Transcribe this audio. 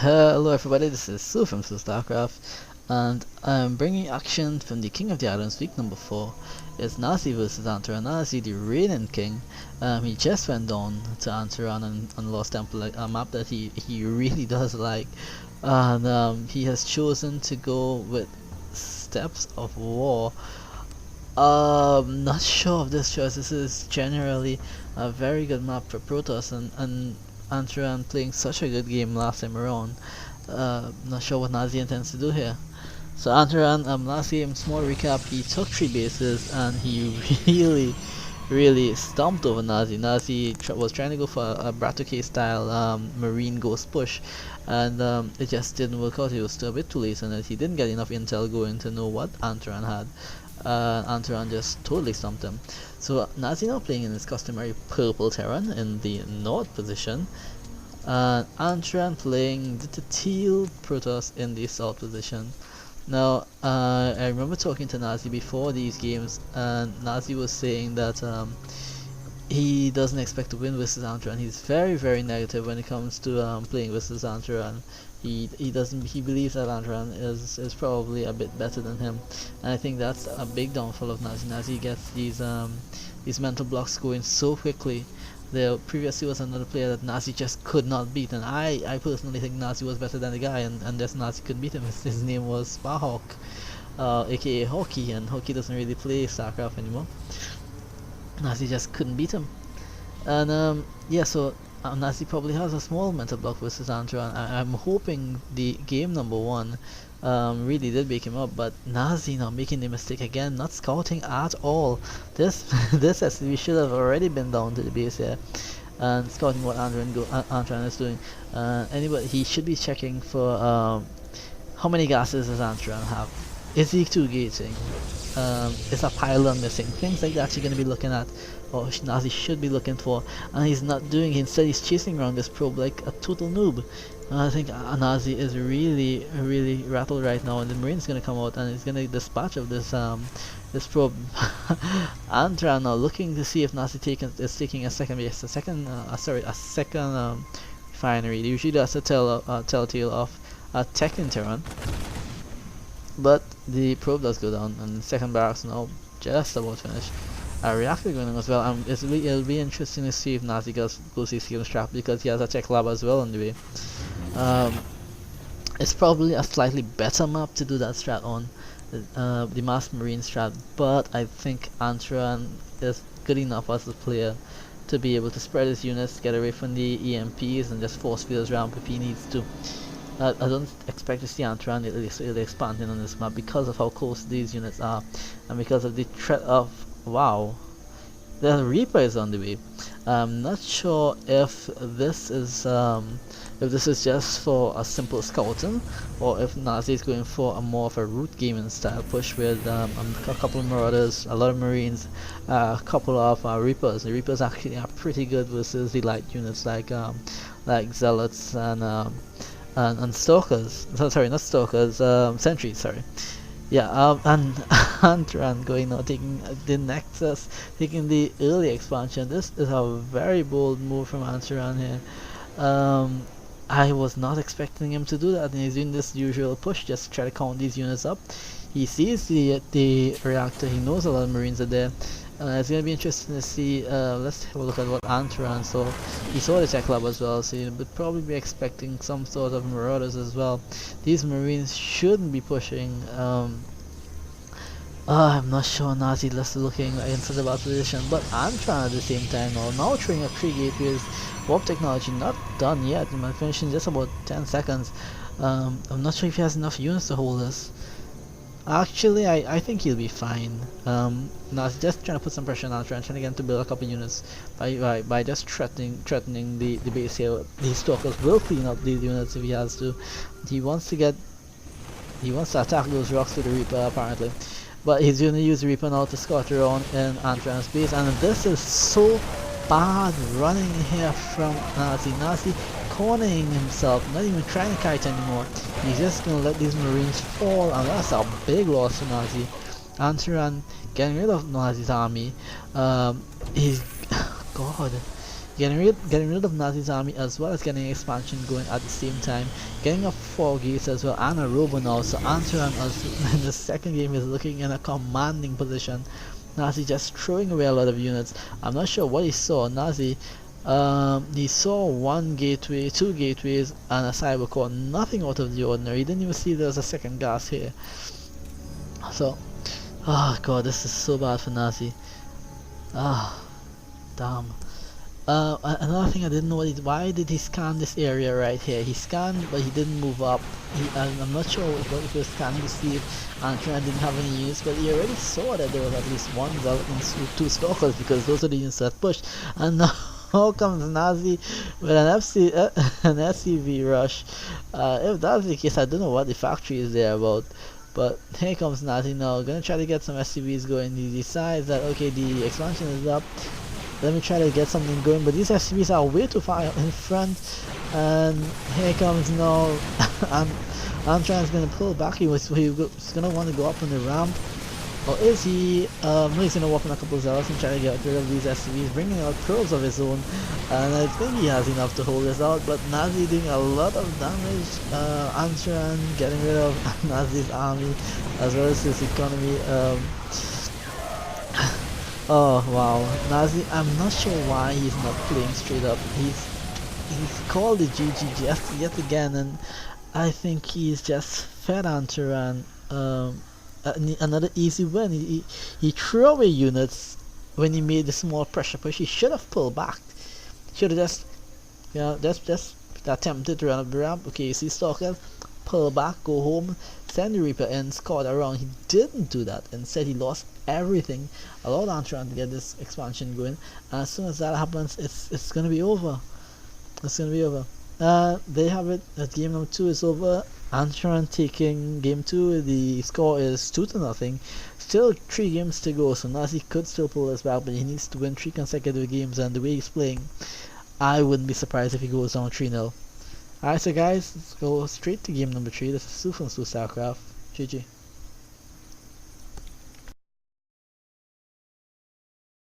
Hello everybody, this is Sue from SueStarcraft, and I'm bringing action from the King of the Islands week number 4. It's Nazy versus Antaran. Nazy, the reigning king. He just went down to Antaran and Lost Temple, a map that he really does like, and he has chosen to go with Steps of War. Not sure of this choice. This is generally a very good map for Protoss, and Antaran playing such a good game last time around. Not sure what Nazi intends to do here. So Antaran, last game, small recap, he took 3 bases and he really stomped over Nazi. Nazi was trying to go for a Bratoke style marine ghost push, and it just didn't work out. He was still a bit too late and he didn't get enough intel going to know what Antaran had. Antaran just totally stumped him. So Nazi now playing in his customary purple Terran in the north position, and Antaran playing the teal Protoss in the south position. Now, I remember talking to Nazi before these games, and Nazi was saying that he doesn't expect to win versus Antaran. He's very negative when it comes to playing versus Antaran. He believes that Antaran is probably a bit better than him, and I think that's a big downfall of Nazi. Nazi gets these mental blocks going so quickly. There previously was another player that Nazi just could not beat, and I personally think Nazi was better than the guy, and this Nazi could beat him. His name was Sparhawk, aka Hockey, and Hockey doesn't really play StarCraft anymore. Nazi just couldn't beat him. And yeah, so Nazi probably has a small mental block versus Antaran. I'm hoping the game number 1 really did wake him up, but Nazi now making the mistake again, not scouting at all. This this SCV should have already been down to the base here and scouting what Antaran is doing. Anyway, he should be checking for how many gases does Antaran have? Is he 2 gating? Is a pylon missing? Things like that you're going to be looking at, or Nazi should be looking for, and he's not doing it. Instead he's chasing around this probe like a total noob. I think Nazi is really rattled right now, and the Marine's going to come out and he's going to dispatch of this probe. Antaran now looking to see if Nazi is taking a second base, a second refinery. They usually does a telltale of a tech in Terran. But the probe does go down, and the second barracks now just about finished. A reactor going on as well. It'll be interesting to see if Nazi goes the second strap, because he has a tech lab as well on the way. It's probably a slightly better map to do that strat on, the Mass Marine strat, but I think Antaran is good enough as a player to be able to spread his units, get away from the EMPs, and just force field his ramp if he needs to. I don't expect to see Antaran really expanding on this map because of how close these units are, and because of the threat of, wow, the Reaper is on the way. I'm not sure if this is just for a simple scouting, or if Nazi is going for a more of a root gaming style push with a couple of Marauders, a lot of Marines, a couple of Reapers. The Reapers actually are pretty good versus the light units like Zealots and Stalkers. Sorry, not Stalkers, Sentries, sorry. Yeah, and Antaran going now, taking the Nexus, taking the early expansion. This is a very bold move from Antaran here. I was not expecting him to do that, and he's doing this usual push just to try to count these units up. He sees the reactor, he knows a lot of Marines are there. It's going to be interesting to see. Let's have a look at what Antaran saw. He saw the tech lab as well, so you would probably be expecting some sort of Marauders as well. These Marines shouldn't be pushing. I'm not sure. Nazi is looking like in such a bad position, but Antaran at the same time now throwing a 3 gateways. Warp technology not done yet. It might finish in just about 10 seconds. I'm not sure if he has enough units to hold this. Actually, I think he'll be fine. Now just trying to put some pressure on Antaran, trying to get him to build a couple units by just threatening the base here. These stalkers will clean up these units if he has to. He wants to attack those rocks with the Reaper apparently, but he's going to use the Reaper now to scout around in Antaran's base, and this is so bad running here from Nazi. Nazi cornering himself, not even trying to kite anymore. He's just gonna let these Marines fall, and that's a big loss for Nazi. Antaran getting rid of Nazi's army. He's God. getting rid of Nazi's army as well as getting expansion going at the same time, getting up 4 gates as well and a robo now. So Antaran in the second game is looking in a commanding position. Nazi just throwing away a lot of units. I'm not sure what he saw. Nazi, he saw 1 gateway, 2 gateways, and a cyber core. Nothing out of the ordinary. He didn't even see there was a second gas here. So, oh god, this is so bad for Nazi. Ah, damn. Another thing I didn't know is why did he scan this area right here? He scanned, but he didn't move up. I'm not sure if he was scanning to see if Antaran didn't have any units, but he already saw that there was at least 1 Zealot and 2 Stalkers because those are the units that pushed. And now comes Nazi with an SCV rush. If that's the case, I don't know what the factory is there about. But here comes Nazi now, gonna try to get some SCVs going. He decides that okay, the expansion is up. Let me try to get something going, but these SCVs are way too far in front. And here comes now, Antaran's gonna pull back. He's gonna want to go up on the ramp. Or is he? No, he's gonna walk on a couple of zealots and try to get rid of these SCVs, bringing out probes of his own. And I think he has enough to hold this out, but Nazi doing a lot of damage. Antaran getting rid of Nazi's army as well as his economy. Oh wow, Nazi, I'm not sure why he's not playing straight up. He's called the GG yet again, and I think he's just fed Antaran another easy win. He threw away units when he made the small pressure push. He should have pulled back. Should have just, you know, just attempted to run up the ramp. Okay, you see Stalkers, pull back, go home, send the Reaper in, scout around. He didn't do that. Instead, he lost everything. Allowed Antaran to get this expansion going. And as soon as that happens, it's gonna be over. It's gonna be over. They have it. That game number 2 is over. Antaran taking game 2. The score is 2-0. Still 3 games to go, so Nazi could still pull this back, but he needs to win 3 consecutive games. And the way he's playing, I wouldn't be surprised if he goes down 3-0. Alright, so guys, let's go straight to game number 3. This is Sue from SueStarcraft. GG.